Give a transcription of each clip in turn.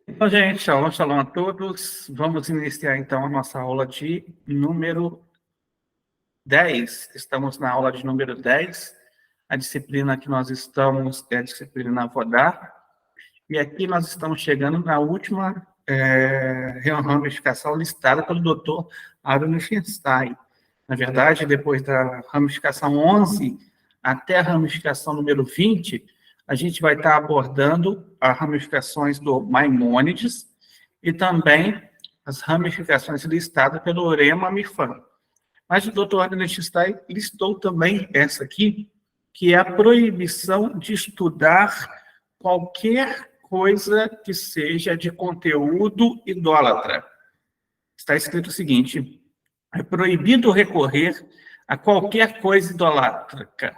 Então, gente, shalom, shalom a todos. Vamos iniciar, então, a nossa aula de número 10. Estamos na aula de número 10. A disciplina que nós estamos é a disciplina Vodá. E aqui nós estamos chegando na última ramificação listada pelo Dr. Aaron Lichtenstein. Na verdade, depois da ramificação 11 até a ramificação número 20, a gente vai estar abordando as ramificações do Maimônides e também as ramificações listadas pelo Orema Mifan. Mas o Dr. Aaron Lichtenstein listou também essa aqui, que é a proibição de estudar qualquer coisa que seja de conteúdo idólatra. Está escrito o seguinte: é proibido recorrer a qualquer coisa idolátrica,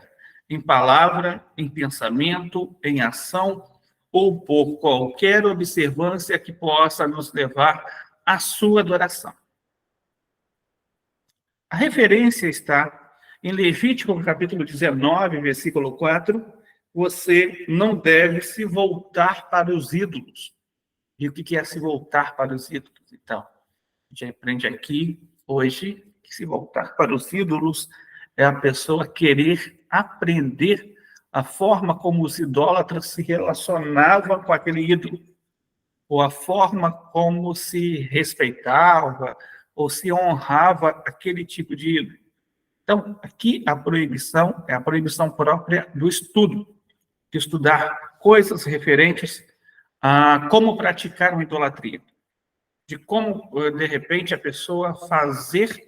em palavra, em pensamento, em ação, ou por qualquer observância que possa nos levar à sua adoração. A referência está em Levítico, capítulo 19, versículo 4, você não deve se voltar para os ídolos. E o que é se voltar para os ídolos? Então, a gente aprende aqui, hoje, que se voltar para os ídolos é a pessoa querer aprender a forma como os idólatras se relacionavam com aquele ídolo, ou a forma como se respeitava, ou se honrava aquele tipo de ídolo. Então, aqui a proibição é a proibição própria do estudo, de estudar coisas referentes a como praticar uma idolatria, de como, de repente, a pessoa fazer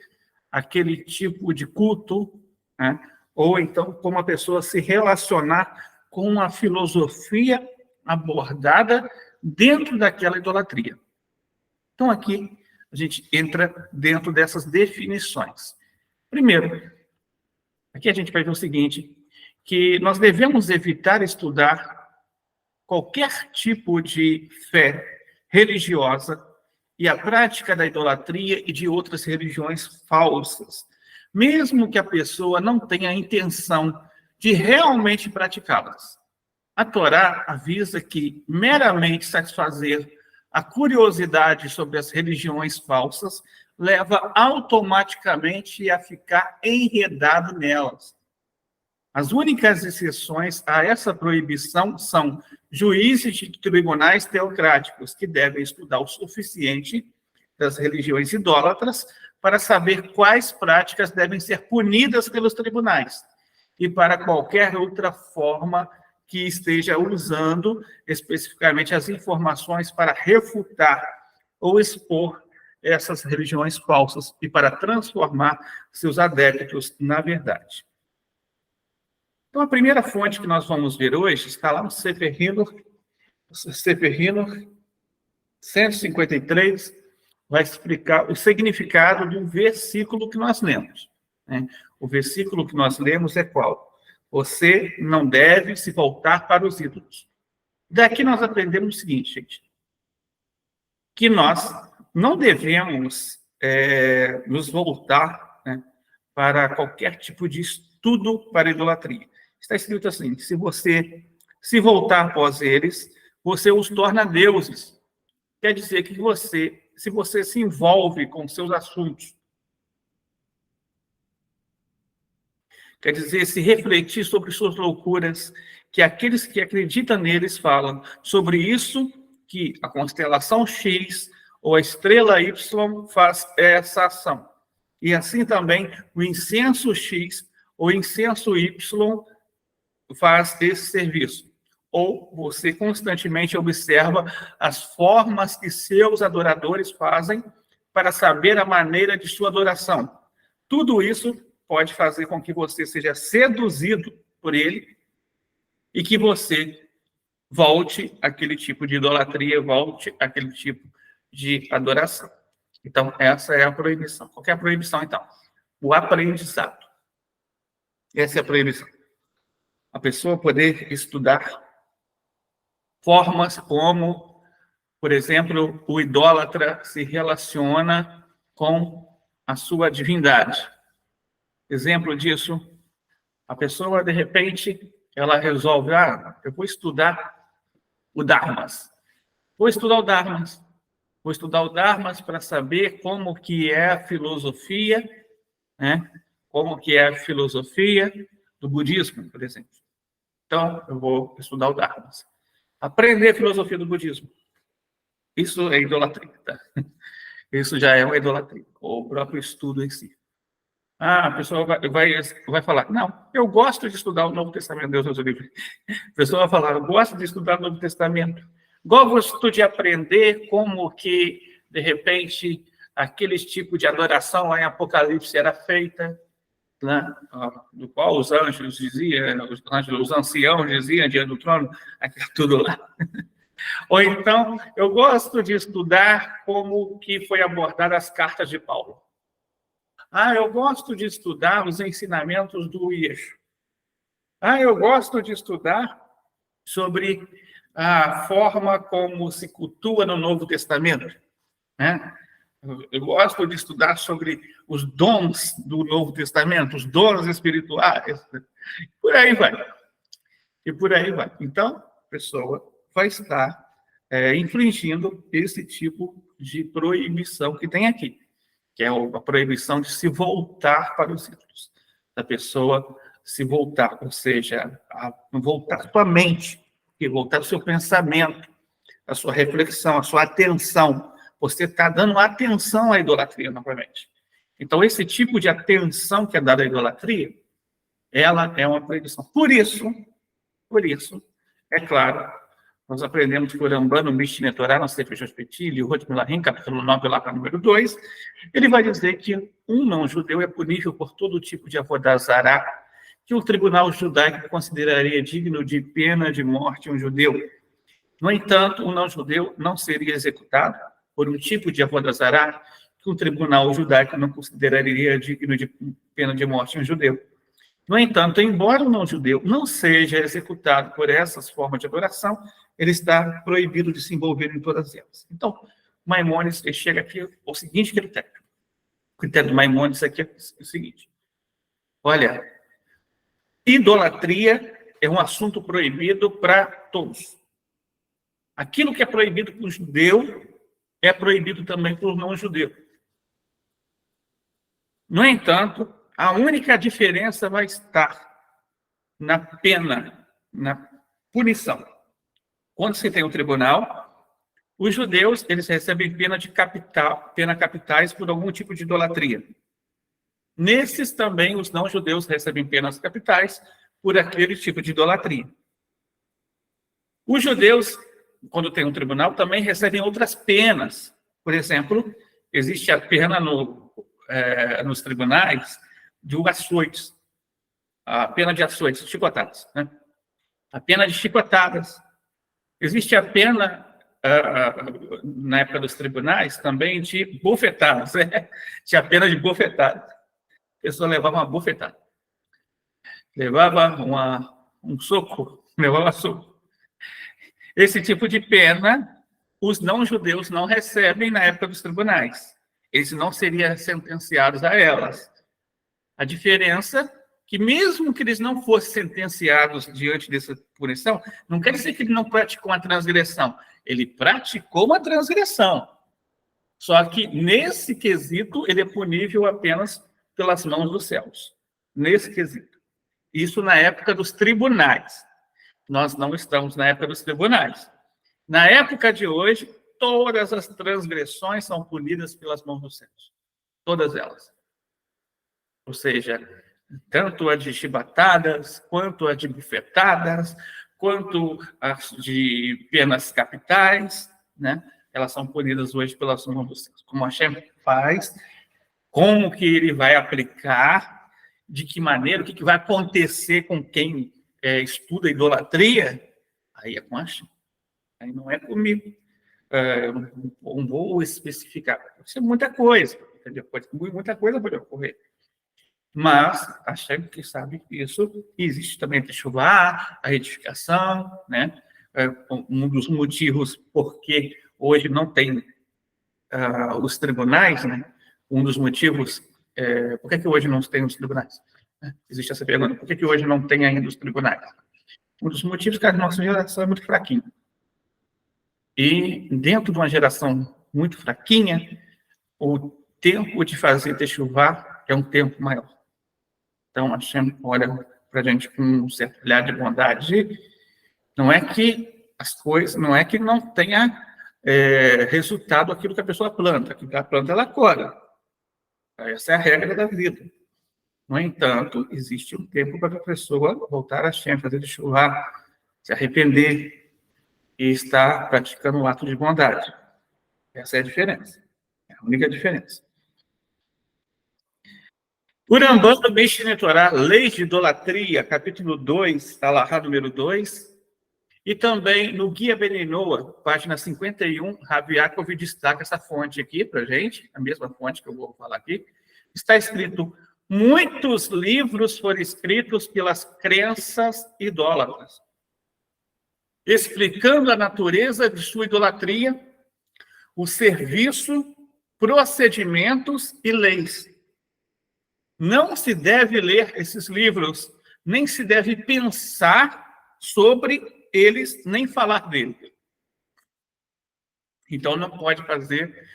aquele tipo de culto, né? Ou então como a pessoa se relacionar com uma filosofia abordada dentro daquela idolatria. Então, aqui a gente entra dentro dessas definições. Primeiro, aqui a gente vai ver o seguinte, que nós devemos evitar estudar qualquer tipo de fé religiosa e a prática da idolatria e de outras religiões falsas, mesmo que a pessoa não tenha a intenção de realmente praticá-las. A Torá avisa que meramente satisfazer a curiosidade sobre as religiões falsas leva automaticamente a ficar enredado nelas. As únicas exceções a essa proibição são juízes de tribunais teocráticos, que devem estudar o suficiente das religiões idólatras para saber quais práticas devem ser punidas pelos tribunais e para qualquer outra forma que esteja usando especificamente as informações para refutar ou expor essas religiões falsas e para transformar seus adeptos na verdade. Então, a primeira fonte que nós vamos ver hoje está lá no Sefer Hinor 153, vai explicar o significado de um versículo que nós lemos. Né? O versículo que nós lemos é qual? Você não deve se voltar para os ídolos. Daqui nós aprendemos o seguinte, gente, que nós não devemos nos voltar, né, para qualquer tipo de estudo para idolatria. Está escrito assim, se você se voltar após eles, você os torna deuses. Quer dizer que se você se envolve com seus assuntos, quer dizer, se refletir sobre suas loucuras, que aqueles que acreditam neles falam sobre isso, que a constelação X ou a estrela Y faz essa ação. E assim também o incenso X ou incenso Y faz esse serviço. Ou você constantemente observa as formas que seus adoradores fazem para saber a maneira de sua adoração. Tudo isso pode fazer com que você seja seduzido por ele e que você volte àquele tipo de idolatria, volte àquele tipo de adoração. Então, essa é a proibição. Qual é a proibição, então? O aprendizado. Essa é a proibição. A pessoa poder estudar formas como, por exemplo, o idólatra se relaciona com a sua divindade. Exemplo disso, a pessoa, de repente, ela resolve, eu vou estudar o Dharmas. Vou estudar o Dharmas. Vou estudar o Dharmas para saber como que é a filosofia, né? Como que é a filosofia do budismo, por exemplo. Então, eu vou estudar o Dharmas. Aprender a filosofia do budismo. Isso é idolatria, tá? Isso já é uma idolatria, o próprio estudo em si. A pessoa vai falar, não, eu gosto de estudar o Novo Testamento, Deus nos livre. A pessoa vai falar, eu gosto de estudar o Novo Testamento. Gosto de aprender como que, de repente, aquele tipo de adoração lá em Apocalipse era feita, né? Do qual os anjos diziam, os anciãos diziam diante do trono, aquilo tudo lá. Ou então, eu gosto de estudar como que foi abordada as cartas de Paulo. Eu gosto de estudar os ensinamentos do Yeshua. Eu gosto de estudar sobre a forma como se cultua no Novo Testamento, né? Eu gosto de estudar sobre os dons do Novo Testamento, os dons espirituais. Por aí vai. E por aí vai. Então, a pessoa vai estar infringindo esse tipo de proibição que tem aqui, que é a proibição de se voltar para os ídolos. Da pessoa se voltar, ou seja, voltar sua mente, e voltar o seu pensamento, a sua reflexão, a sua atenção. Você está dando atenção à idolatria novamente. Então, esse tipo de atenção que é dada à idolatria, ela é uma proibição. Por isso, é claro, nós aprendemos por Rambano, Mishneh Torah, no Sefer Shoshpeti, Lihot Milahim, capítulo 9, lá para o número 2, ele vai dizer que um não-judeu é punível por todo tipo de avodá zará, que o tribunal judaico consideraria digno de pena de morte um judeu. No entanto, um não-judeu não seria executado por um tipo de avodá zará que o tribunal judaico não consideraria digno de pena de morte um judeu. No entanto, embora o não-judeu não seja executado por essas formas de adoração, ele está proibido de se envolver em todas elas. Então, Maimônides chega aqui ao seguinte critério. O critério do Maimônides aqui é o seguinte. Olha, idolatria é um assunto proibido para todos. Aquilo que é proibido para o judeu é proibido também para o não-judeu. No entanto, a única diferença vai estar na pena, na punição. Quando se tem um tribunal, os judeus eles recebem pena capitais por algum tipo de idolatria. Nesses também, os não-judeus recebem penas capitais por aquele tipo de idolatria. Os judeus, quando tem um tribunal, também recebem outras penas. Por exemplo, existe a pena nos tribunais de açoites, a pena de açoites, chicotadas, né? A pena de chicotadas. Existe a pena, na época dos tribunais, também de bofetadas. Tinha a pena de bofetadas. A pessoa levava uma bofetada. Levava um soco, levava soco. Esse tipo de pena, os não-judeus não recebem na época dos tribunais. Eles não seriam sentenciados a elas. A diferença é que, mesmo que eles não fossem sentenciados diante dessa punição, não quer dizer que ele não praticou uma transgressão. Ele praticou uma transgressão. Só que, nesse quesito, ele é punível apenas pelas mãos dos céus. Nesse quesito. Isso na época dos tribunais. Nós não estamos na época dos tribunais. Na época de hoje, todas as transgressões são punidas pelas mãos dos céus. Todas elas. Ou seja, tanto a de chibatadas, quanto a de bufetadas, quanto as de penas capitais, né? Elas são punidas hoje pelas mãos dos céus. Como a Hashem faz, como que ele vai aplicar, de que maneira, o que vai acontecer com quem estuda idolatria, aí é com a Hashem. Aí não é comigo. Não vou especificar. Pode ser muita coisa, entendeu? Muita coisa pode ocorrer. Mas a Hashem que sabe isso, existe também a Teshuvá, a retificação, né? Um dos motivos por que hoje não tem os tribunais, né? Um dos motivos, por que hoje não tem os tribunais? Existe essa pergunta, por que hoje não tem ainda os tribunais? Um dos motivos é que a nossa geração é muito fraquinha. E dentro de uma geração muito fraquinha, o tempo de fazer techuvá é um tempo maior. Então, a Hashem olha para a gente com um certo olhar de bondade. Não é que as coisas, não é que não tenha resultado aquilo que a pessoa planta. Aquilo que ela planta, ela colhe. Essa é a regra da vida. No entanto, existe um tempo para a pessoa voltar a Hashem, fazer techuvá, se arrepender e estar praticando um ato de bondade. Essa é a diferença. É a única diferença. O Rambam do Mishneh Torah, Leis de Idolatria, capítulo 2, Alahá número 2, e também no Guia Beninoa, página 51, Rav Yaakov destaca essa fonte aqui para a gente, a mesma fonte que eu vou falar aqui. Está escrito: muitos livros foram escritos pelas crenças idólatras, explicando a natureza de sua idolatria, o serviço, procedimentos e leis. Não se deve ler esses livros, nem se deve pensar sobre eles, nem falar deles. Então, não pode fazer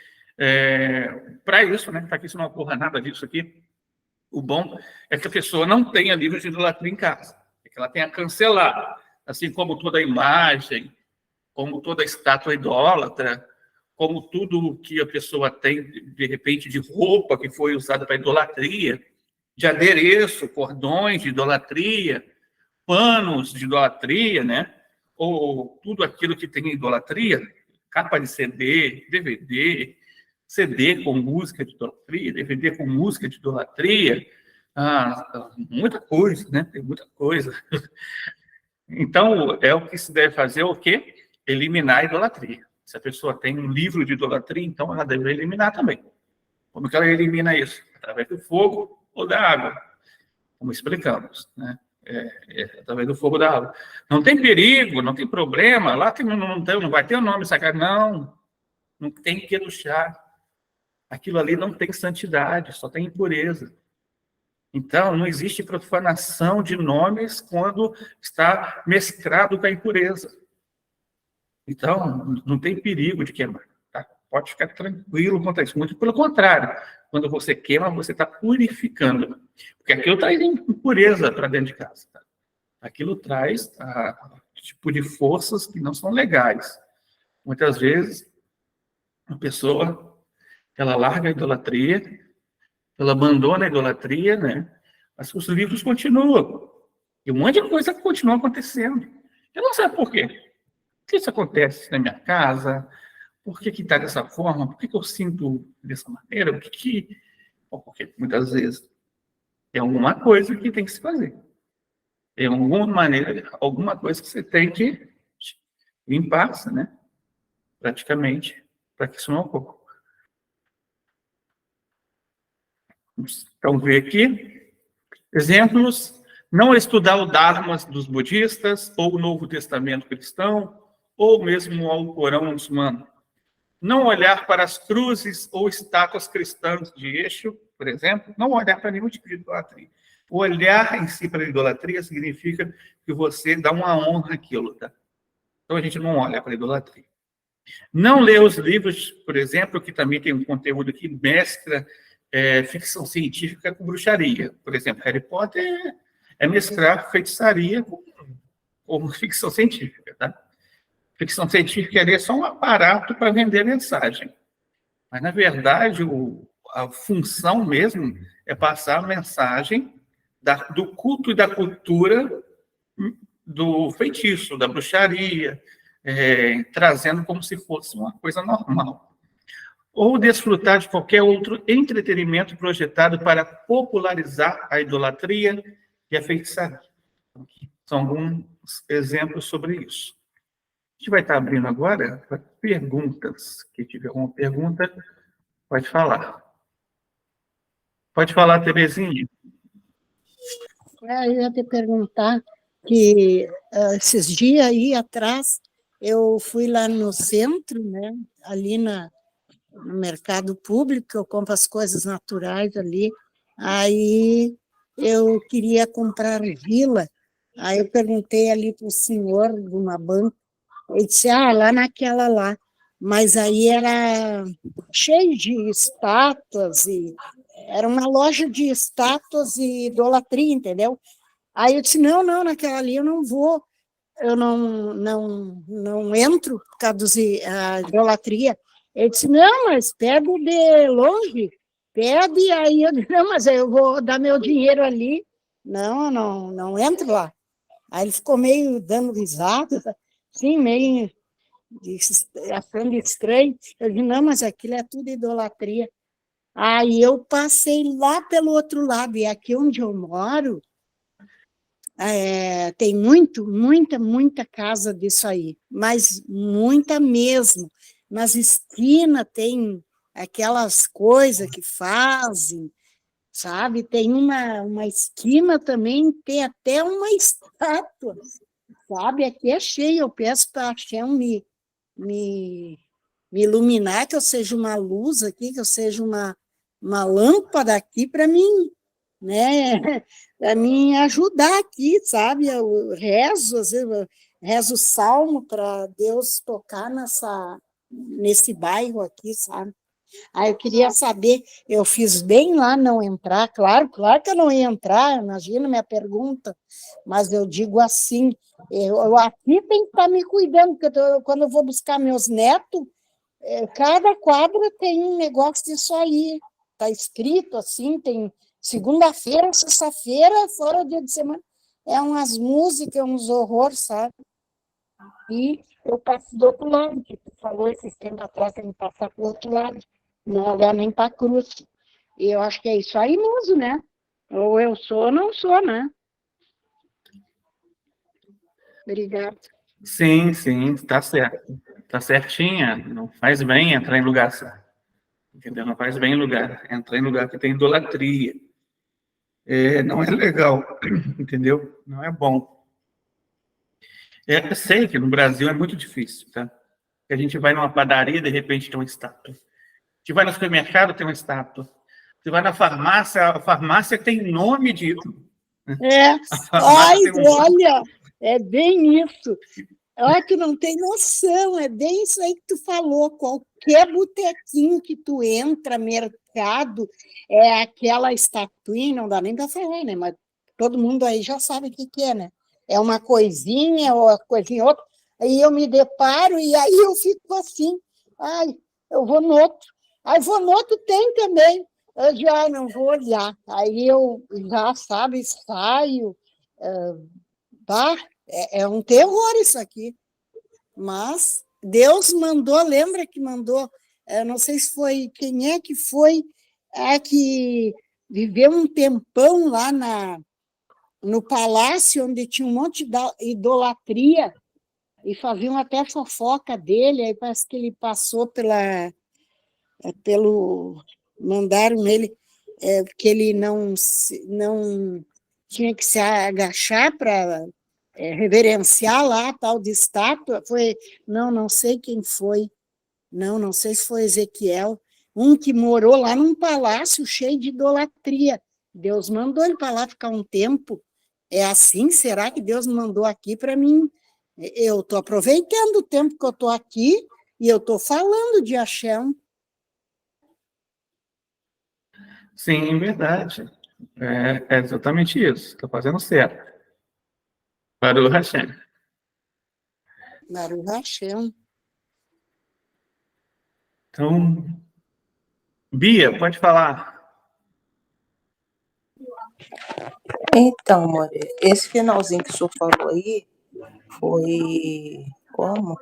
para isso, né? Para que isso não ocorra nada disso aqui. O bom é que a pessoa não tenha livros de idolatria em casa, é que ela tenha cancelado, assim como toda imagem, como toda estátua idólatra, como tudo que a pessoa tem, de repente, de roupa que foi usada para idolatria, de adereço, cordões de idolatria, panos de idolatria, né? Ou tudo aquilo que tem idolatria, capa de CD, DVD, CD com música de idolatria, DVD com música de idolatria, muita coisa, né? Tem muita coisa. Então, é o que se deve fazer, o quê? Eliminar a idolatria. Se a pessoa tem um livro de idolatria, então ela deve eliminar também. Como que ela elimina isso? Através do fogo ou da água, como explicamos, né? Através do fogo da água. Não tem perigo, não tem problema, lá não vai ter o nome sagrado, não tem que luxar. Aquilo ali não tem santidade, só tem impureza. Então, não existe profanação de nomes quando está mesclado com a impureza. Então, não tem perigo de queimar. Tá? Pode ficar tranquilo quanto a isso. Muito pelo contrário, quando você queima, você está purificando. Porque aquilo traz impureza para dentro de casa. Tá? Aquilo traz tipo de forças que não são legais. Muitas vezes, a pessoa, ela larga a idolatria, ela abandona a idolatria, né? Mas os livros continuam. E um monte de coisa continua acontecendo. Eu não sei por quê. Por que isso acontece na minha casa? Por que está dessa forma? Por que eu sinto dessa maneira? Porque muitas vezes é alguma coisa que tem que se fazer. É alguma maneira, alguma coisa que você tem que limpar, né? Praticamente, para que isso não ocorra. Então, ver aqui. Exemplos: não estudar o Dharma dos budistas, ou o Novo Testamento cristão, ou mesmo o Alcorão muçulmano. Não olhar para as cruzes ou estátuas cristãs de Eixo, por exemplo, não olhar para nenhum tipo de idolatria. O olhar em si para a idolatria significa que você dá uma honra àquilo, tá? Então a gente não olha para a idolatria. Não ler os livros, por exemplo, que também tem um conteúdo que mescla ficção científica com bruxaria. Por exemplo, Harry Potter é mesclar feitiçaria com ficção científica, tá? Ficção científica é só um aparato para vender mensagem. Mas, na verdade, a função mesmo é passar a mensagem do culto e da cultura do feitiço, da bruxaria, trazendo como se fosse uma coisa normal. Ou desfrutar de qualquer outro entretenimento projetado para popularizar a idolatria e a feitiçaria. São alguns exemplos sobre isso. A gente vai estar abrindo agora para perguntas. Quem tiver alguma pergunta, pode falar. Pode falar, Terezinha. Eu ia te perguntar que esses dias aí atrás eu fui lá no centro, né, ali no mercado público, eu compro as coisas naturais ali, aí eu queria comprar argila, aí eu perguntei ali para o senhor de uma banca Ele disse, lá naquela lá. Mas aí era cheio de estátuas, e era uma loja de estátuas e idolatria, entendeu? Aí eu disse, não, não, naquela ali eu não vou, eu não entro por causa da idolatria. Ele disse, não, mas pede de longe, pede, aí eu disse, não, mas eu vou dar meu dinheiro ali. Não, não entro lá. Aí ele ficou meio dando risada, sim, meio achando estranho. Eu disse, não, mas aquilo é tudo idolatria. Aí eu passei lá pelo outro lado, e aqui onde eu moro, tem muita casa disso aí, mas muita mesmo. Nas esquinas tem aquelas coisas que fazem, sabe? Tem uma esquina também, tem até uma estátua, sabe? Aqui é cheio, eu peço para a Shem me, me iluminar, que eu seja uma luz aqui, que eu seja uma lâmpada aqui para mim, né? Para mim ajudar aqui, sabe? Eu rezo, às vezes eu rezo o salmo para Deus tocar nesse bairro aqui, sabe? Aí eu queria saber, eu fiz bem lá não entrar, claro que eu não ia entrar, imagina minha pergunta, mas eu digo assim, eu aqui tenho que estar me cuidando, porque quando eu vou buscar meus netos, cada quadra tem um negócio disso aí, está escrito assim, tem segunda-feira, sexta-feira, fora o dia de semana, é umas músicas, uns horrores, sabe? E eu passo do outro lado, que tu falou esses tempos atrás, tem que passar para o outro lado, não olhar nem para a cruz. E eu acho que é isso aí mesmo, né? Ou eu sou ou não sou, né? Obrigada. Sim, sim, está certo. Está certinha. Não faz bem entrar em lugar certo. Entendeu? Não faz bem entrar em lugar que tem idolatria. Não é legal, entendeu? Não é bom. Eu sei que no Brasil é muito difícil, tá? A gente vai numa padaria, de repente tem uma estátua. A gente vai no supermercado, tem uma estátua. Você vai na farmácia, a farmácia tem nome de... A Ai, farmácia tem um nome. olha, é bem isso. Olha, tu não tem noção, é bem isso aí que tu falou. Qualquer botequinho que tu entra, mercado, é aquela estatuinha, não dá nem para falar, né? Mas todo mundo aí já sabe o que é, né? É uma coisinha ou a coisinha outra. Aí eu me deparo e aí eu fico assim, ai, eu vou no outro. Aí vou no outro, tem também. Eu já não vou olhar. Aí eu já, sabe, saio. Tá? É um terror isso aqui. Mas Deus mandou, lembra que mandou, não sei se foi, quem é que foi, que viveu um tempão lá no palácio, onde tinha um monte de idolatria, e faziam até fofoca dele, aí parece que ele passou mandaram ele, porque ele não tinha que se agachar para reverenciar lá a tal de estátua, não sei quem foi, não sei se foi Ezequiel, um que morou lá num palácio cheio de idolatria. Deus mandou ele para lá ficar um tempo. É assim? Será que Deus mandou aqui para mim? Eu estou aproveitando o tempo que eu estou aqui e eu estou falando de Hashem. Sim, verdade. É exatamente isso. Está fazendo certo. Baruch Hashem. Baruch Hashem. Então, Bia, pode falar. Então, amor, esse finalzinho que o senhor falou aí foi como?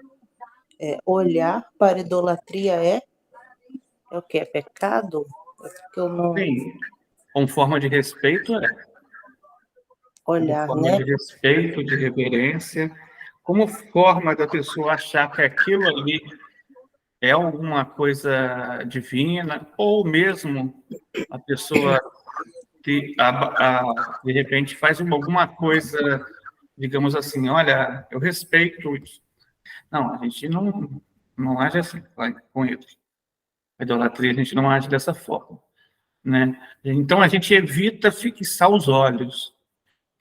Olhar para a idolatria é o que? É pecado? É porque eu não... Sim, com forma de respeito, Olhar, como forma né? de respeito, de reverência, como forma da pessoa achar que aquilo ali é alguma coisa divina, ou mesmo a pessoa que, de repente, faz alguma coisa, digamos assim, olha, eu respeito isso. Não, a gente não age assim com eles. A idolatria, a gente não age dessa forma, né? Então, a gente evita fixar os olhos,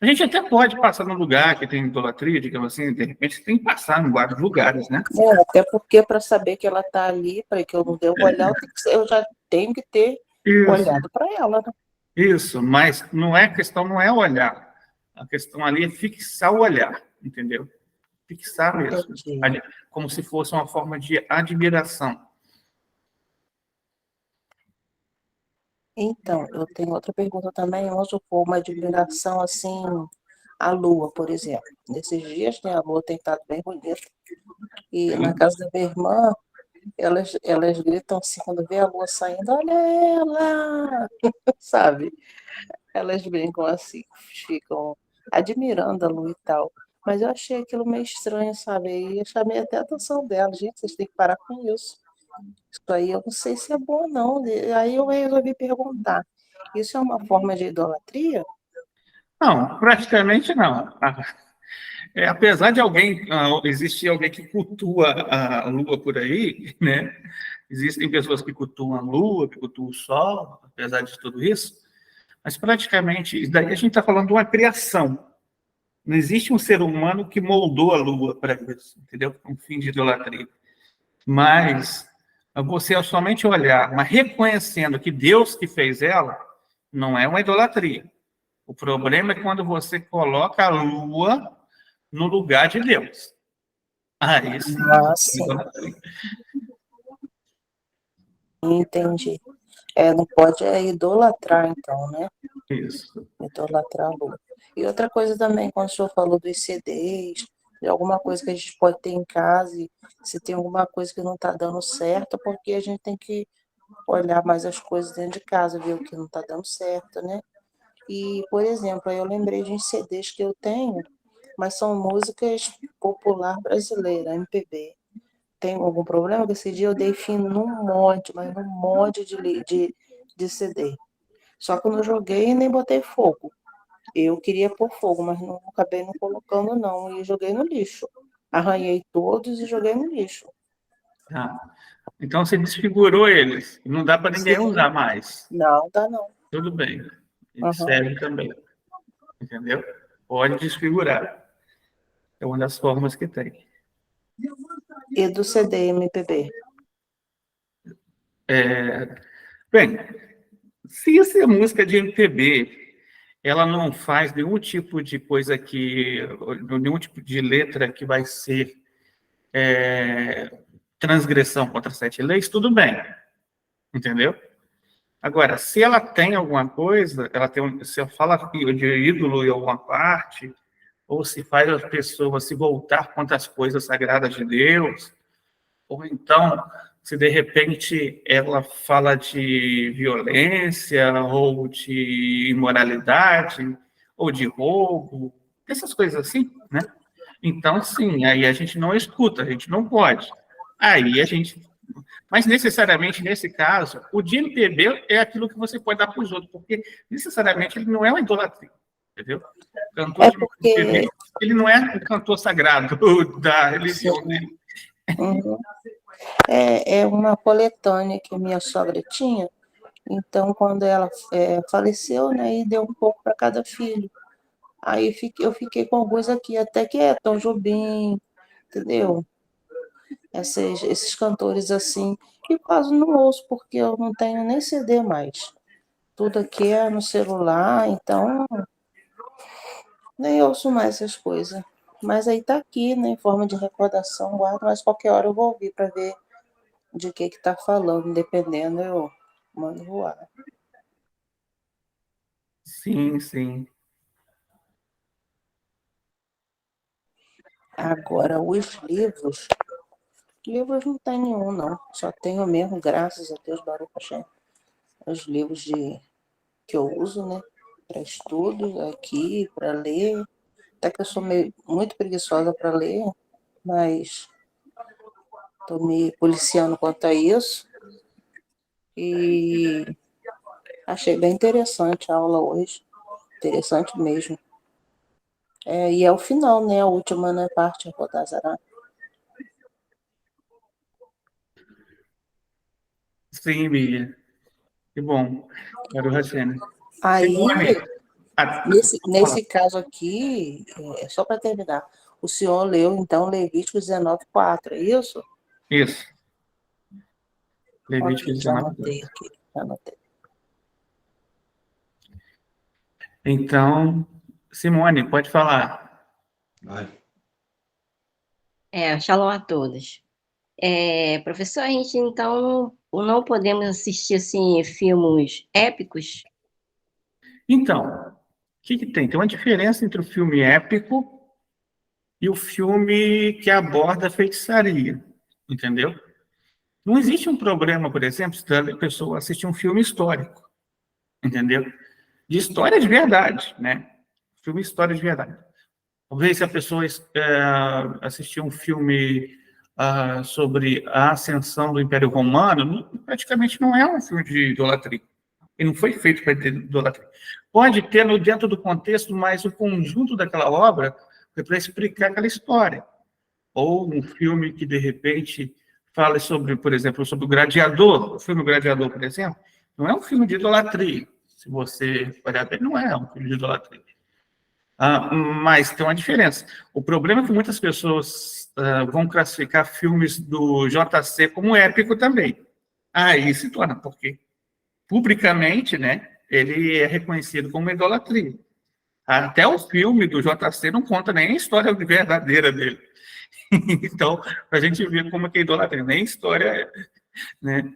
A gente até pode passar num lugar que tem idolatria, digamos assim, de repente você tem que passar em vários lugares, né? Até porque para saber que ela está ali, para que eu não devo olhar, eu já tenho que ter Isso, olhado para ela, né? isso, mas não é, a questão não é olhar. A questão ali é fixar o olhar, entendeu? Fixar mesmo. Entendi. Como se fosse uma forma de admiração. Então, eu tenho outra pergunta também. Vamos supor uma admiração assim, a lua, por exemplo. Nesses dias, né, a lua tem estado bem bonita. E na casa da minha irmã, elas gritam assim, quando vê a lua saindo, olha ela! Sabe? Elas brincam assim, ficam admirando a lua e tal. Mas eu achei aquilo meio estranho, sabe? E eu chamei até a atenção dela. Gente, vocês têm que parar com isso. Isso aí eu não sei se é bom, não. E aí eu resolvi perguntar. Isso é uma forma de idolatria? Não, praticamente não. Apesar de existir alguém que cultua a Lua por aí, né? Existem pessoas que cultuam a Lua, que cultuam o Sol, apesar de tudo isso, mas praticamente, daí a gente está falando de uma criação. Não existe um ser humano que moldou a Lua para isso, entendeu? Um fim de idolatria. Mas você ao somente olhar, mas reconhecendo que Deus que fez ela, não é uma idolatria. O problema é quando você coloca a Lua no lugar de Deus. Aí sim. Ah, sim, entendi. Não pode idolatrar, então, né? Isso. Idolatrar a lua. E outra coisa também, quando o senhor falou dos CDs, de alguma coisa que a gente pode ter em casa, e se tem alguma coisa que não está dando certo, porque a gente tem que olhar mais as coisas dentro de casa, ver o que não está dando certo, né? E, por exemplo, aí eu lembrei de uns CDs que eu tenho, mas são músicas popular brasileira, MPB. Tem algum problema? Porque esse dia eu dei fim num monte, mas num monte de CD. Só que eu não joguei e nem botei fogo. Eu queria pôr fogo, mas não acabei não colocando, não. E joguei no lixo. Arranhei todos e joguei no lixo. Tá. Então você desfigurou eles. Não dá para ninguém Sim, usar mais. não, dá não. Tudo bem. Ele Uhum. serve também. Entendeu? Pode desfigurar. É uma das formas que tem. E do CD MPB? Bem, se essa música de MPB, ela não faz nenhum tipo de coisa nenhum tipo de letra que vai ser transgressão contra sete leis, tudo bem, entendeu? Agora, se ela tem alguma coisa, se ela fala de ídolo em alguma parte, ou se faz as pessoas se voltar contra as coisas sagradas de Deus, ou então, se de repente ela fala de violência, ou de imoralidade, ou de roubo, essas coisas assim, né? Então, sim, aí a gente não escuta, a gente não pode. Aí a gente. Mas necessariamente, nesse caso, o de MPB é aquilo que você pode dar para os outros, porque necessariamente ele não é uma idolatria, entendeu? O cantor É de MPB, porque. ele não é o cantor sagrado da religião Sim, dele. uhum. É uma coletânea que minha sogra tinha. Então, quando ela faleceu, né, e deu um pouco para cada filho. Aí eu fiquei com alguns aqui, até que é Tom Jobim, entendeu? Esses cantores assim, que quase não ouço, porque eu não tenho nem CD mais. Tudo aqui é no celular, então nem ouço mais essas coisas. Mas aí tá aqui, né, em forma de recordação, guardo, mas qualquer hora eu vou ouvir para ver de que tá falando, dependendo, eu mando voar. Sim, sim. Agora, livros não tem nenhum, não. Só tenho mesmo, graças a Deus, Baruch Hashem, os livros que eu uso, né, para estudo aqui, para ler. Até que eu sou muito preguiçosa para ler, mas estou me policiando quanto a isso. E achei bem interessante a aula hoje. Interessante mesmo. E é o final, né? A última, né, parte, a Rodazara. Sim, Miriam. Que bom. Quero Rachene. Que Aí, bom, amiga. Nesse caso aqui, só para terminar, o senhor leu, então, Levítico 19:4, é isso? Isso. Levítico Ok, já 19. anotei aqui, já anotei. Então, Simone, pode falar. Shalom a todos. Professor, a gente então não podemos assistir assim filmes épicos? Então, o que tem? Tem uma diferença entre o filme épico e o filme que aborda a feitiçaria, entendeu? Não existe um problema, por exemplo, se a pessoa assistir um filme histórico, entendeu? De história de verdade, né? Filme história de verdade. Talvez se a pessoa assistir um filme sobre a ascensão do Império Romano, praticamente não é um filme de idolatria. Ele não foi feito para ter idolatria. Pode ter dentro do contexto, mas o conjunto daquela obra foi para explicar aquela história. Ou um filme que, de repente, fala sobre, por exemplo, sobre o Gladiador. O filme Gladiador, por exemplo, não é um filme de idolatria. Se você olhar bem, não é um filme de idolatria. Mas tem uma diferença. O problema é que muitas pessoas vão classificar filmes do JC como épico também. Aí se torna, porque publicamente, né, ele é reconhecido como idolatria. Até o filme do JC não conta nem a história verdadeira dele. Então, para a gente ver como é que é idolatria, nem história, né?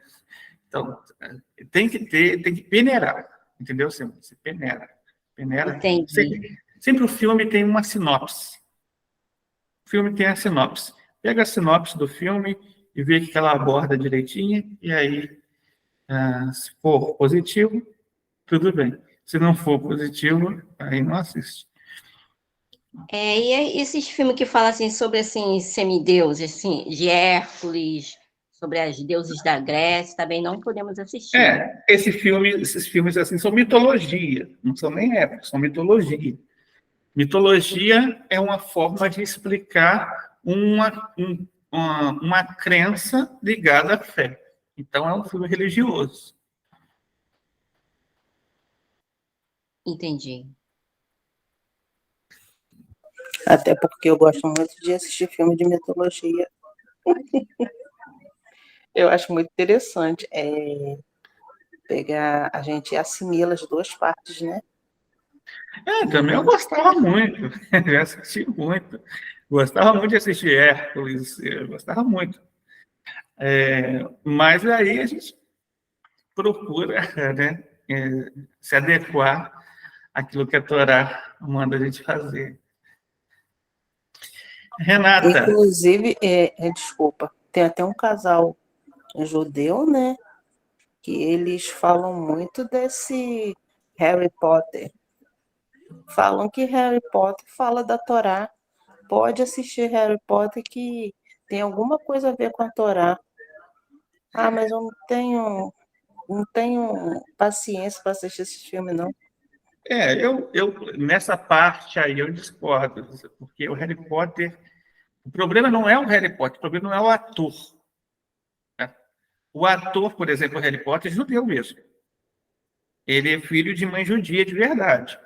Então, tem que peneirar, entendeu? Você peneira. Entendi. Sempre o filme tem uma sinopse. O filme tem a sinopse. Pega a sinopse do filme e vê que ela aborda direitinho, e aí, se for positivo, tudo bem. Se não for positivo, aí não assiste. E esses filmes que falam assim, sobre assim, semideuses, assim, de Hércules, sobre as deuses da Grécia, também não podemos assistir. Esses filmes assim são mitologia, não são nem épicos, são mitologia. Mitologia é uma forma de explicar uma crença ligada à fé. Então, é um filme religioso. Entendi. Até porque eu gosto muito de assistir filme de mitologia. Eu acho muito interessante. Pegar, a gente assimila as duas partes, né? Também eu gostava muito, já assisti muito. Gostava muito de assistir Hércules, eu gostava muito. Mas aí a gente procura, né, se adequar àquilo que a Torá manda a gente fazer. Renata. Inclusive, desculpa, tem até um casal judeu, né? Que eles falam muito desse Harry Potter. Falam que Harry Potter fala da Torá. Pode assistir Harry Potter que tem alguma coisa a ver com a Torá. Mas eu não tenho paciência para assistir esse filme, não. Eu nessa parte aí eu discordo, porque o Harry Potter, o problema não é o Harry Potter, o problema não é o ator. Né? O ator, por exemplo, o Harry Potter, é judeu mesmo. Ele é filho de mãe judia de verdade.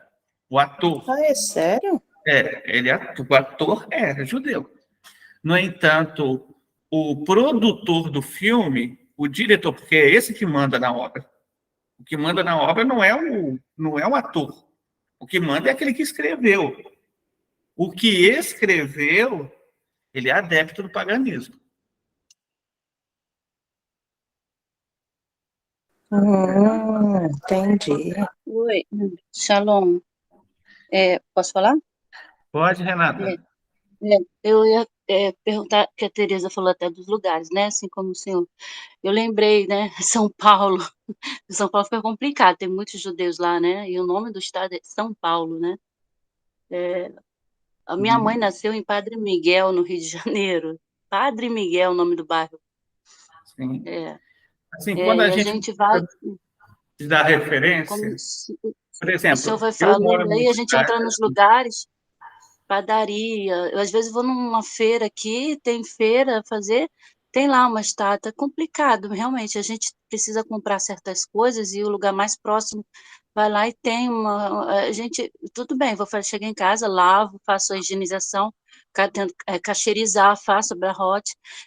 O ator. É sério? O ator é judeu. No entanto, o produtor do filme, o diretor, porque é esse que manda na obra. O que manda na obra não é o ator. O que manda é aquele que escreveu. O que escreveu, ele é adepto do paganismo. Entendi. Oi, Shalom. Posso falar? Pode, Renata. Eu ia perguntar, que a Tereza falou até dos lugares, né? Assim como o senhor. Eu lembrei, né? São Paulo. São Paulo fica complicado, tem muitos judeus lá, né? E o nome do estado é São Paulo, né? A minha mãe nasceu em Padre Miguel, no Rio de Janeiro. Padre Miguel, o nome do bairro. Sim. É. Assim, quando E a gente vai. dá referência, por exemplo, o senhor vai eu moro falando numa aí, a gente entra cidade, nos lugares. Padaria. Eu, às vezes, vou numa feira aqui, tem feira a fazer, tem lá uma estátua. É complicado, realmente. A gente precisa comprar certas coisas e o lugar mais próximo vai lá e tem a gente, tudo bem, chegar em casa, lavo, faço a higienização, tento cacheirizar, faço a Brahot.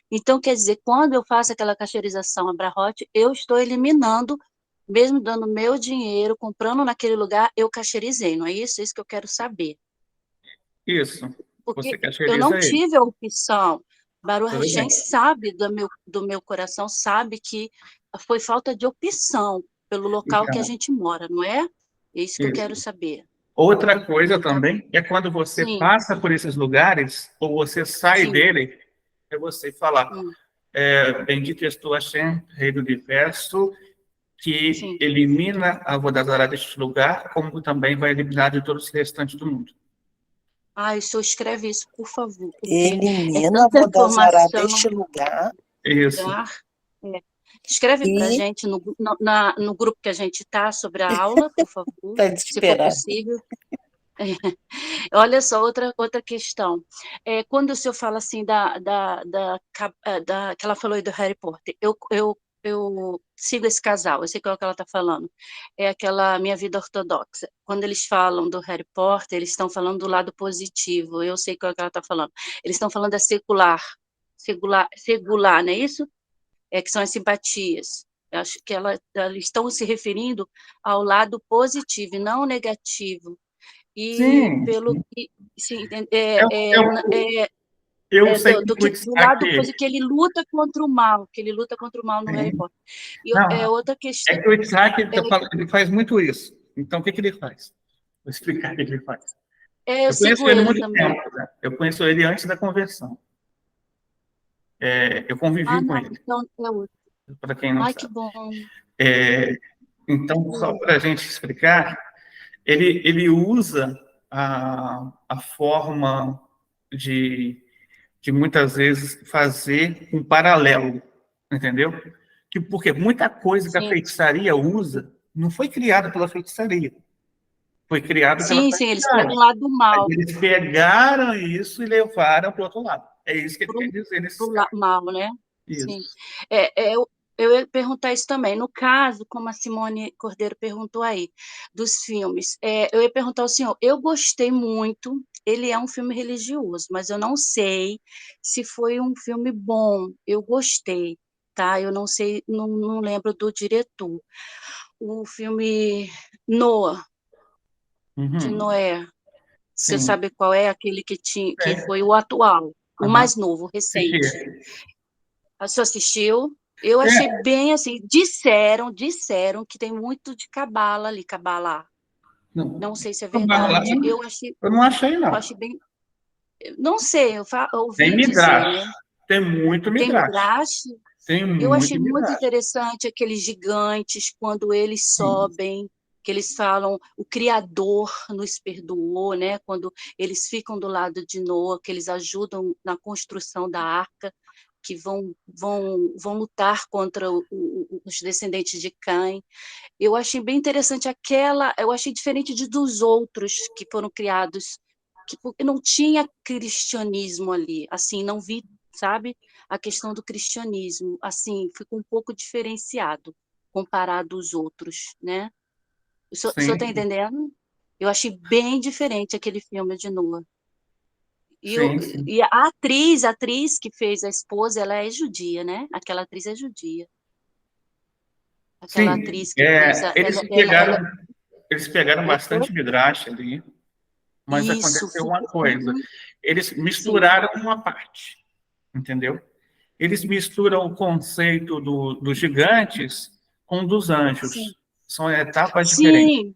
Então, quer dizer, quando eu faço aquela cacheirização, a Brahot, eu estou eliminando, mesmo dando meu dinheiro, comprando naquele lugar, eu cacheirizei, não é isso? É isso que eu quero saber. Isso. Você Porque eu não cacheiriza ele. tive a opção. Baruch Tudo bem. Hashem sabe do meu coração, sabe que foi falta de opção pelo local que a Então, gente mora, não é? É isso que eu quero isso. saber. Outra coisa Então, também é quando você sim, passa por esses lugares, ou você sai sim. dele, é você falar, Hum, bendito és tu, Hashem, Rei do Universo, que sim. elimina a Vodazara deste lugar, como também vai eliminar de todos os restantes do mundo. O senhor escreve isso, por favor, porque é Elimina a tanta Vodazara informação. deste lugar Isso. É. Escreve para a e gente no grupo que a gente está sobre a aula, por favor, está se for desesperado. possível. Olha só, outra questão. Quando o senhor fala assim que ela falou aí do Harry Potter, eu sigo esse casal, eu sei qual é que ela está falando. É aquela Minha Vida Ortodoxa. Quando eles falam do Harry Potter, eles estão falando do lado positivo, eu sei qual é que ela está falando. Eles estão falando da secular, não é isso? Que são as simpatias. Eu acho que elas estão se referindo ao lado positivo e não negativo. E Sim, pelo que sim, eu, eu sei que o do lado Isaac... positivo, que ele luta contra o mal, no Harry Sim. Potter. E Não, outra é questão, que o Isaac ele faz muito isso. Então, o que ele faz? Vou explicar o que ele faz. eu Eu conheço sigo ele há ele muito também. tempo, né? Eu conheço ele antes da conversão. Eu convivi com Não, ele, então é outro. para quem não Ai, que sabe. bom. Então, só para a gente explicar, ele usa a forma de muitas vezes fazer um paralelo, entendeu? Porque muita coisa que a Sim, feitiçaria usa não foi criada pela feitiçaria, foi criada pela sim, eles pegam feitiçaria. o lado do Aí mal, eles pegaram isso e levaram para o outro lado. É isso que ele pro, quer dizer nesses casos. mal, né? Sim. Isso. Eu ia perguntar isso também. No caso, como a Simone Cordeiro perguntou aí, dos filmes, eu ia perguntar ao senhor, eu gostei muito, ele é um filme religioso, mas eu não sei se foi um filme bom, eu gostei, tá? Eu não sei, não lembro do diretor. O filme Noah, de Uhum. Noé, você Sim. sabe qual é? Aquele que É. foi o atual, o Aham. mais novo, recente. Assistir. A senhora assistiu? Eu achei É. bem assim. Disseram que tem muito de cabala ali, cabalá. Não, Não sei se é lá, verdade. eu não achei, Eu não. achei bem. Não sei, eu Tem ouvi dizer, midrash. né? Tem muito Tem midrash. midrash. Tem Eu muito achei muito midrash. interessante aqueles gigantes, quando eles Sim. sobem, que eles falam, o Criador nos perdoou, né? Quando eles ficam do lado de Noa, que eles ajudam na construção da arca, que vão lutar contra os descendentes de Caim. Eu achei bem interessante eu achei diferente dos outros que foram criados, porque não tinha cristianismo ali, assim, não vi, sabe, a questão do cristianismo, assim, ficou um pouco diferenciado comparado aos outros, né? O senhor está Sim, entendendo? Eu achei bem diferente aquele filme de Noah. sim, sim. E a atriz que fez a esposa, ela é judia, né? Aquela atriz é judia. Aquela Sim, atriz que fez eles pegaram oi? bastante midrash ali, mas Isso, aconteceu uma ficou coisa. muito, Eles sim, misturaram uma parte, entendeu? Eles misturam o conceito dos gigantes com o dos sim. anjos. São etapas diferentes, Sim,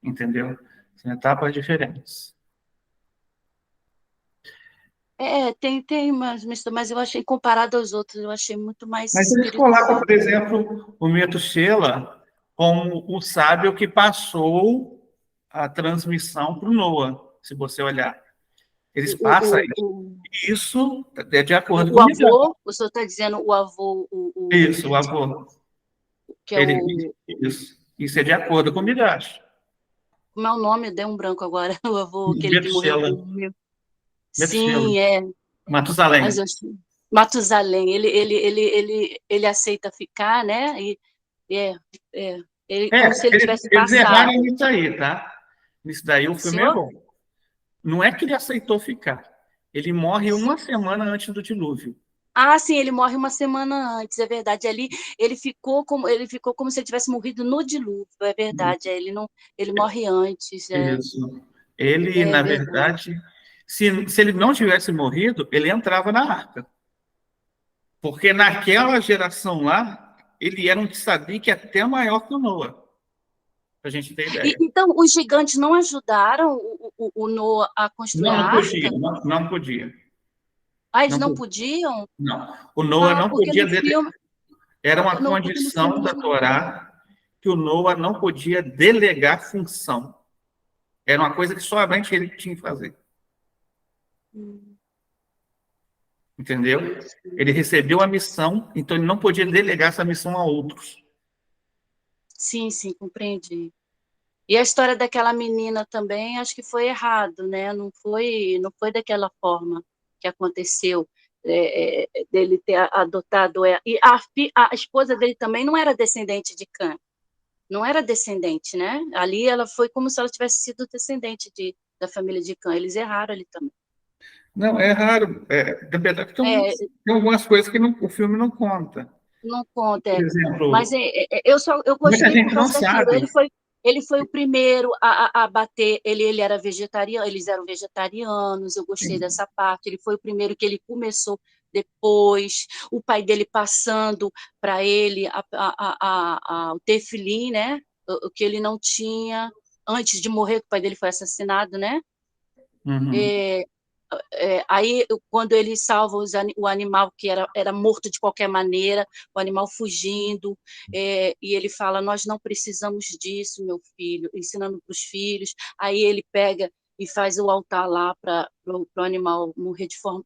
entendeu? São etapas diferentes. tem umas misturas, mas eu achei, comparado aos outros, eu achei muito mais Mas eles colocam, espiritual. por exemplo, o Metushela como o sábio que passou a transmissão para o Noah, se você olhar. Eles passam isso de acordo com o Midrash. Avô, o senhor está dizendo o avô, Isso, o avô. que é Ele, isso é de acordo com o Midrash. como é o nome? Deu um branco agora, o avô, aquele que morreu Metushela. com o meu. Metushela. Sim, mas Matusalém. Matusalém, ele aceita ficar, né? E é, como se ele tivesse eles passado. erraram nisso aí, tá? Nisso daí o filme é Senhor? bom. Não é que ele aceitou ficar. Ele morre uma semana antes do dilúvio. Ah, sim, ele morre uma semana antes, é verdade. Ali ele ficou como se ele tivesse morrido no dilúvio, é verdade. Ele morre antes, Isso. Ele, é na verdade. verdade, se ele não tivesse morrido, ele entrava na arca. Porque naquela geração lá, ele era um tzadik até maior que o Noah. Pra gente ter ideia. Então, os gigantes não ajudaram o Noah a construir a Não arca? podia, não podia. Ah, eles Não não podia. podiam? Não. O Noah não Porque podia. no filme, Era uma porque no condição filme da Torá que o Noah não podia delegar função. Era uma coisa que somente ele tinha que fazer. Entendeu? Ele recebeu a missão, então ele não podia delegar essa missão a outros. sim, compreendi. E a história daquela menina também, acho que foi errado, né? Não foi daquela forma que aconteceu, dele ter adotado ela. E a esposa dele também não era descendente de Cã, não era descendente, né? Ali ela foi como se ela tivesse sido descendente da família de Cã. Eles erraram ali também. Não, é raro. Na verdade, tem algumas coisas que o filme não conta. Não conta, Por mas exemplo, eu muita gostei por gente não causa daquilo. sabe. Ele foi o primeiro a bater. Ele era vegetariano, eles eram vegetarianos. Eu gostei dessa parte. Ele foi o primeiro que ele começou depois. O pai dele passando para ele o tefilim, né? O que ele não tinha antes de morrer, que o pai dele foi assassinado, né? Uhum. Aí, quando ele salva o animal que era morto de qualquer maneira, o animal fugindo, e ele fala: nós não precisamos disso, meu filho, ensinando para os filhos. Aí ele pega e faz o altar lá para o animal morrer de forma,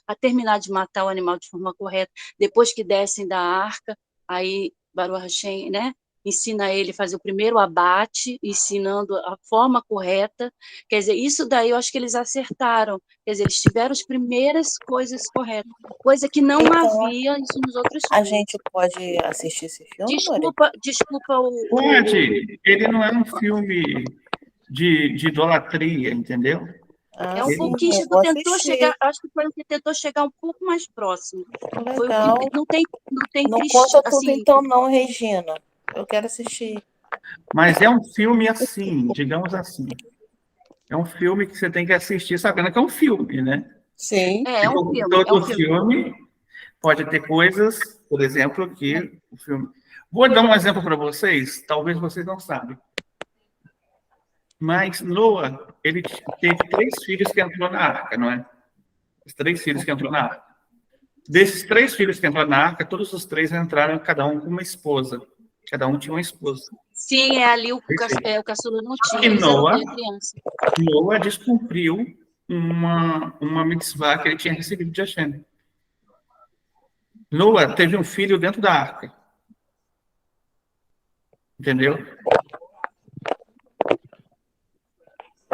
a terminar de matar o animal de forma correta. Depois que descem da arca, aí Baruch Hashem, né? Ensina ele a fazer o primeiro abate, ensinando a forma correta. Quer dizer, isso daí eu acho que eles acertaram. Quer dizer, eles tiveram as primeiras coisas corretas, coisa que não Então, havia isso nos outros a filmes. gente pode assistir esse filme, More? Desculpa Pode. Ele não é um filme de idolatria, entendeu? Ah, um sim, pouquinho, eu Chico vou tentou chegar, assistir. acho que foi o que tentou chegar um pouco mais próximo. Foi o que Legal. não tem Não conta tudo assim, então não, Regina. Eu quero assistir. Mas é um filme assim, digamos assim. É um filme que você tem que assistir sabendo que é um filme, né? Sim. é um Como filme, é um todo filme. filme pode ter coisas, por exemplo, que o filme. Vou dar um exemplo para vocês, talvez vocês não sabem. Mas Noah, ele teve 3 filhos que entrou na arca, não é? Os 3 filhos que entrou na arca. Desses 3 filhos que entraram na arca, todos os 3 entraram, cada um com uma esposa. Cada um tinha uma esposa. Sim, ali o Perfeito. caçula não Só tinha, que eles eram criança. Noah descumpriu uma mitzvah que ele tinha recebido de Hashem. Noah teve um filho dentro da arca. Entendeu?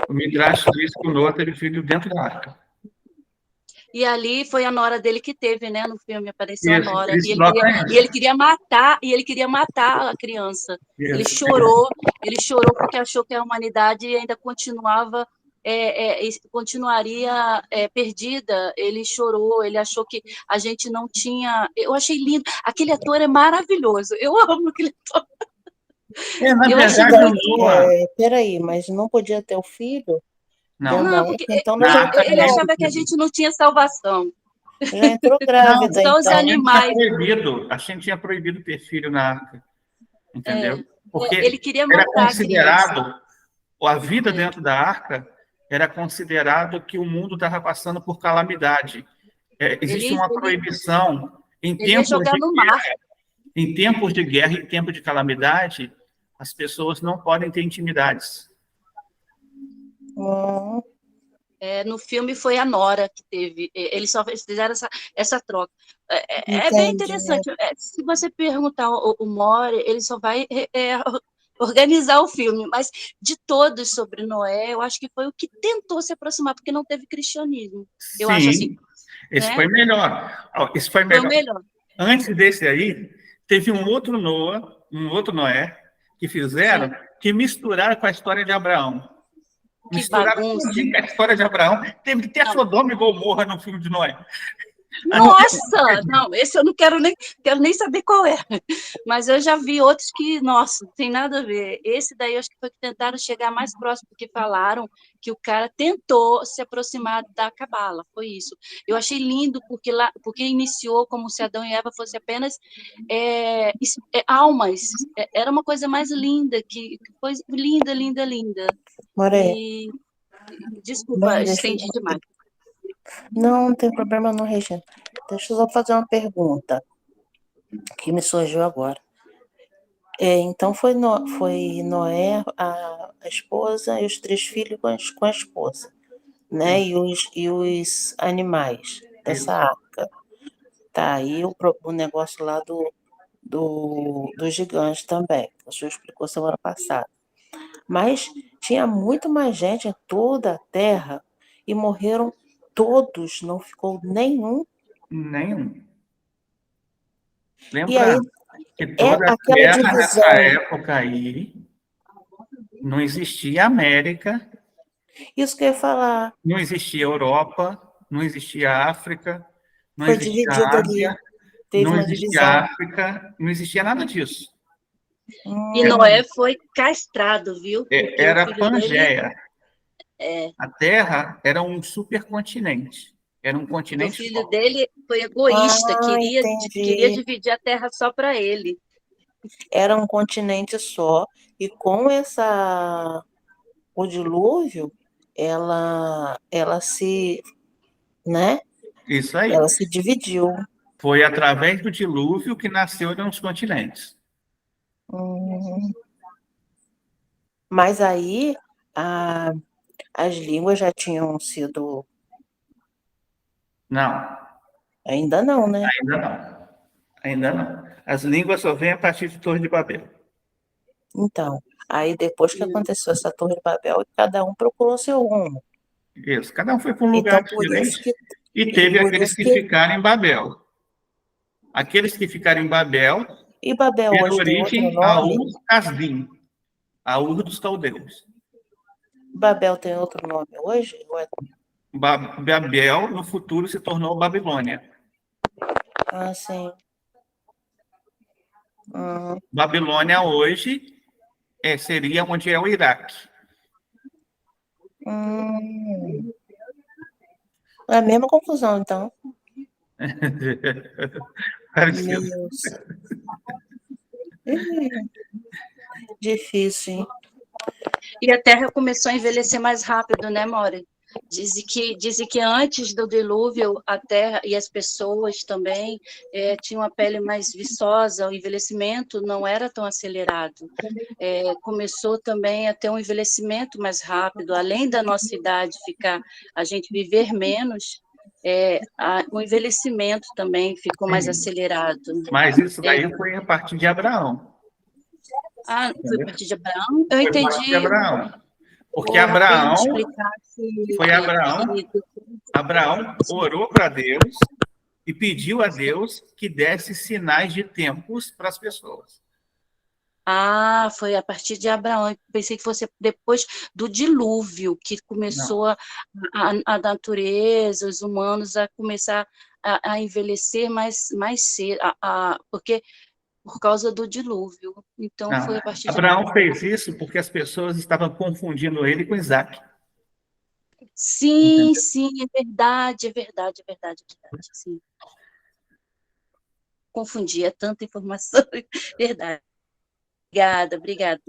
O Midrash diz que o Noah teve filho dentro da arca. E ali foi a nora dele que teve, né? No filme apareceu a Isso, nora. eles E notam ele isso. queria matar a criança. Ele Isso. chorou porque achou que a humanidade ainda continuaria perdida. Ele chorou, ele achou que a gente não tinha. Eu achei lindo. Aquele ator é maravilhoso. Eu amo aquele ator. Na Eu achei verdade, o muito. Noah. Peraí, mas não podia ter o filho dentro Não, da Não, arca? porque Então nós na já arca ele entrou, achava que a gente não tinha salvação. já entrou não, grávida, Só os então. tinha animais. proibido. A gente tinha proibido ter filho na arca. Entendeu? Ele Porque queria era matar a criança. considerado, a vida dentro da arca era considerado que o mundo estava passando por calamidade. Existe uma proibição em Ele ia tempos jogar de no mar. em tempos de guerra, em tempos de calamidade, as pessoas não podem ter intimidades. No filme foi a nora que teve. Eles só fizeram essa troca. É bem Entendi. interessante. Se você perguntar o More, ele só vai organizar o filme. Mas de todos sobre Noé, eu acho que foi o que tentou se aproximar, porque não teve cristianismo. Eu acho assim. Sim, esse Né? foi melhor. Esse foi Foi o melhor. melhor. Antes desse aí, teve um outro Noé, que que fizeram, que misturaram com a história de Abraão. Que Misturaram bagunça. tudinho com a história de Abraão. Teve que ter Não. Sodoma e Gomorra no filme de Noé. Nossa! Não, esse eu não quero nem saber qual é. Mas eu já vi outros que, nossa, não tem nada a ver. Esse daí, eu acho que foi que tentaram chegar mais próximo, porque falaram que o cara tentou se aproximar da Cabala. Foi isso. Eu achei lindo, porque iniciou como se Adão e Eva fossem apenas almas. Era uma coisa mais linda, que coisa linda, linda, linda. More, E, desculpa, bem, deixa estendi demais. não tem problema não, Regina. Deixa eu só fazer uma pergunta que me surgiu agora. Então foi Noé, a esposa e os 3 filhos com a esposa, né? E os animais dessa arca. Tá, e o negócio lá dos gigantes também, que o senhor explicou semana passada. Mas tinha muito mais gente em toda a terra e morreram todos, não ficou nenhum. Nenhum. E aí Lembra que toda a aquela terra nessa divisão. época aí não existia América, Isso que eu ia falar, não existia Europa, não existia África, não foi existia dividido ali, Ásia, teve não uma existia divisão. África, não existia nada disso. E Noé foi castrado, viu? Porque Era o filho dele Pangeia. A Terra era um supercontinente. Era um o continente filho só. dele foi egoísta, queria Entendi. dividir a terra só para ele. Era um continente só, e com o dilúvio, ela se, né? Isso aí. Ela se dividiu. Foi através do dilúvio que nasceram os continentes. Mas aí as línguas já tinham sido. Não, Ainda não, né? ainda não. Ainda não. As línguas só vêm a partir de Torre de Babel. Então, aí depois que aconteceu essa Torre de Babel, cada um procurou seu rumo. Isso. Cada um foi para um lugar Então, por isso diferente. que. E teve por aqueles isso que que ficaram em Babel. Aqueles que ficaram em Babel e Babel deram hoje tem outro origem a nome? Ur-Kasdim, a Ur dos caldeus. Babel tem outro nome hoje? Babel, no futuro, se tornou Babilônia. Ah, sim. Babilônia hoje seria onde é o Iraque. É a mesma confusão, então. Parecido. Meu Deus. Difícil, hein? E a terra começou a envelhecer mais rápido, né, More? Dizem que antes do dilúvio, a terra e as pessoas também tinham a pele mais viçosa, o envelhecimento não era tão acelerado. Começou também a ter um envelhecimento mais rápido, além da nossa idade a gente viver menos, o envelhecimento também ficou mais acelerado. Mas isso daí foi a partir de Abraão. Foi a partir de Abraão? Eu Foi a entendi. partir de Abraão. Porque Queria Abraão explicar foi Abraão orou para Deus e pediu a Deus que desse sinais de tempos para as pessoas. Foi a partir de Abraão. Eu pensei que fosse depois do dilúvio que começou a natureza, os humanos a começar a envelhecer mais cedo, porque por causa do dilúvio. Então Não. foi a partir de Abraão fez isso porque as pessoas estavam confundindo ele com Isaac. Sim, sim, é verdade. Sim. Confundia tanta informação. Verdade. Obrigada.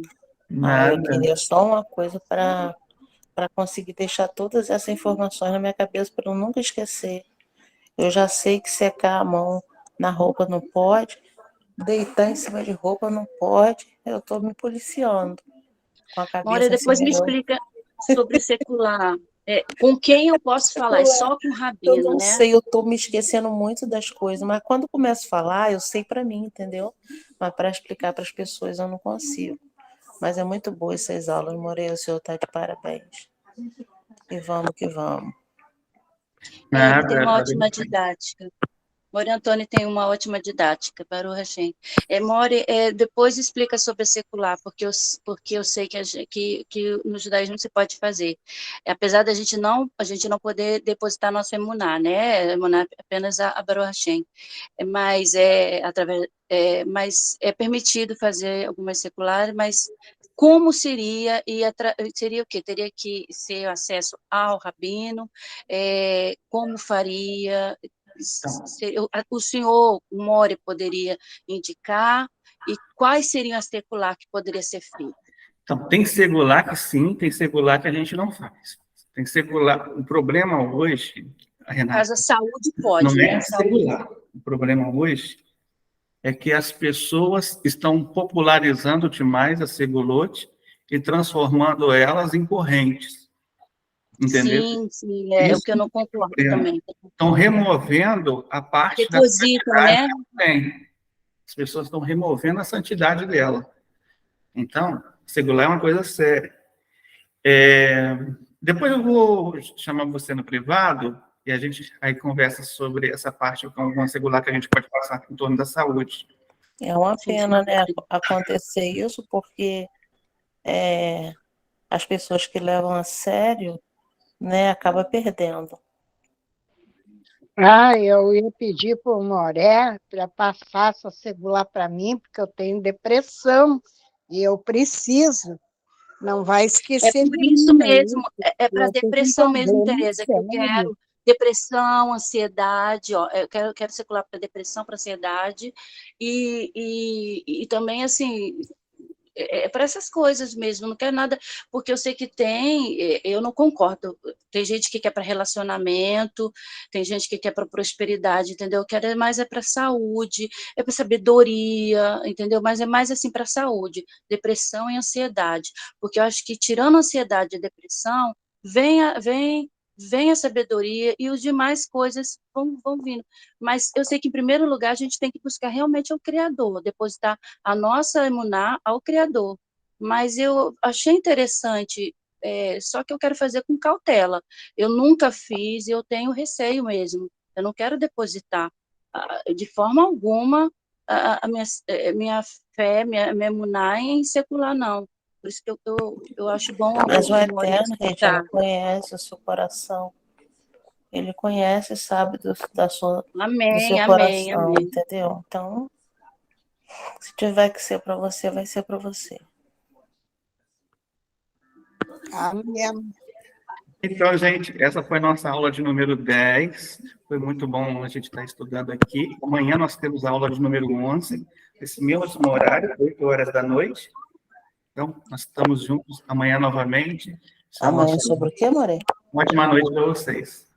Eu queria só uma coisa para conseguir deixar todas essas informações na minha cabeça para eu nunca esquecer. Eu já sei que secar a mão na roupa não pode, deitar em cima de roupa não pode. Eu estou me policiando com a cabeça. Olha, depois me explica sobre secular. Com quem eu posso falar? É só com o rabino, né? Eu não né? sei, eu estou me esquecendo muito das coisas, mas quando começo a falar, eu sei para mim, entendeu? Mas para explicar para as pessoas eu não consigo. Mas é muito boa essas aulas, Moreira, o senhor está de parabéns. E vamos que vamos. Ele tem uma ótima didática. More Antônio tem uma ótima didática, Baruch Hashem. More, depois explica sobre a secular, porque eu sei que no judaísmo se pode fazer. Apesar da gente não poder depositar nosso emuná, né? Emuná é apenas a Baruch Hashem. Mas é permitido fazer algumas seculares, mas como seria? Seria o quê? Teria que ser acesso ao rabino? Como faria? O senhor More poderia indicar? E quais seriam as secular que poderia ser feita? Então, tem secular que sim, tem secular que a gente não faz. Tem secular. O problema hoje, Renata, No caso, a saúde pode, não né? é secular. O problema hoje é que as pessoas estão popularizando demais a segulote e transformando elas em correntes. Entendeu? Sim, é o que eu não concordo também. Estão removendo a parte da Depositam, né? que ela tem. As pessoas estão removendo a santidade dela. Então, segular é uma coisa séria. Depois eu vou chamar você no privado e a gente aí conversa sobre essa parte com alguma segular que a gente pode passar em torno da saúde. É uma pena, né, acontecer isso, porque as pessoas que levam a sério, né, acabam perdendo. Eu ia pedir para o Moré para passar essa celular para mim, porque eu tenho depressão e eu preciso. Não vai esquecer É por isso de mim, mesmo, é para eu tenho um depressão mesmo, problema Tereza, que eu sério. quero. Depressão, ansiedade, ó, eu quero circular para depressão, para ansiedade, e também, assim, para essas coisas mesmo, não quero nada, porque eu sei que eu não concordo, tem gente que quer para relacionamento, tem gente que quer para prosperidade, entendeu? Eu quero mais para saúde, para sabedoria, entendeu? Mas é mais assim para saúde, depressão e ansiedade, porque eu acho que tirando a ansiedade e a depressão, vem a sabedoria e as demais coisas vão vindo. Mas eu sei que, em primeiro lugar, a gente tem que buscar realmente ao Criador, depositar a nossa emuná ao Criador. Mas eu achei interessante, só que eu quero fazer com cautela. Eu nunca fiz e eu tenho receio mesmo. Eu não quero depositar de forma alguma a minha fé, minha emuná em secular, não. Por isso que eu acho bom Mas o o Eterno, gente, ele conhece o seu coração. Ele conhece e sabe do seu coração, amém. entendeu? Então, se tiver que ser para você, vai ser para você. Amém. Então, gente, essa foi a nossa aula de número 10. Foi muito bom a gente estar estudando aqui. Amanhã nós temos a aula de número 11, esse mesmo horário, 8 horas da noite. Então, nós estamos juntos amanhã novamente. Amanhã sobre o quê, More? Uma ótima noite para vocês.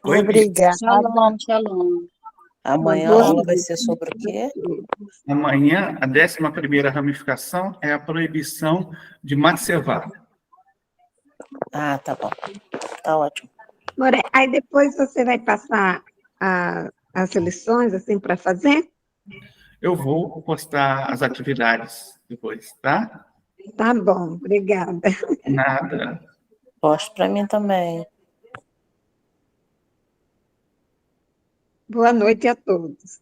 Obrigada. Shalom. Amanhã a aula vai ser sobre o quê? Amanhã, a 11ª ramificação é a proibição de matzevá. Ah, tá bom. Tá ótimo. More, aí depois você vai passar as lições assim para fazer? Eu vou postar as atividades depois, tá? Tá bom, obrigada. Nada. Poste para mim também. Boa noite a todos.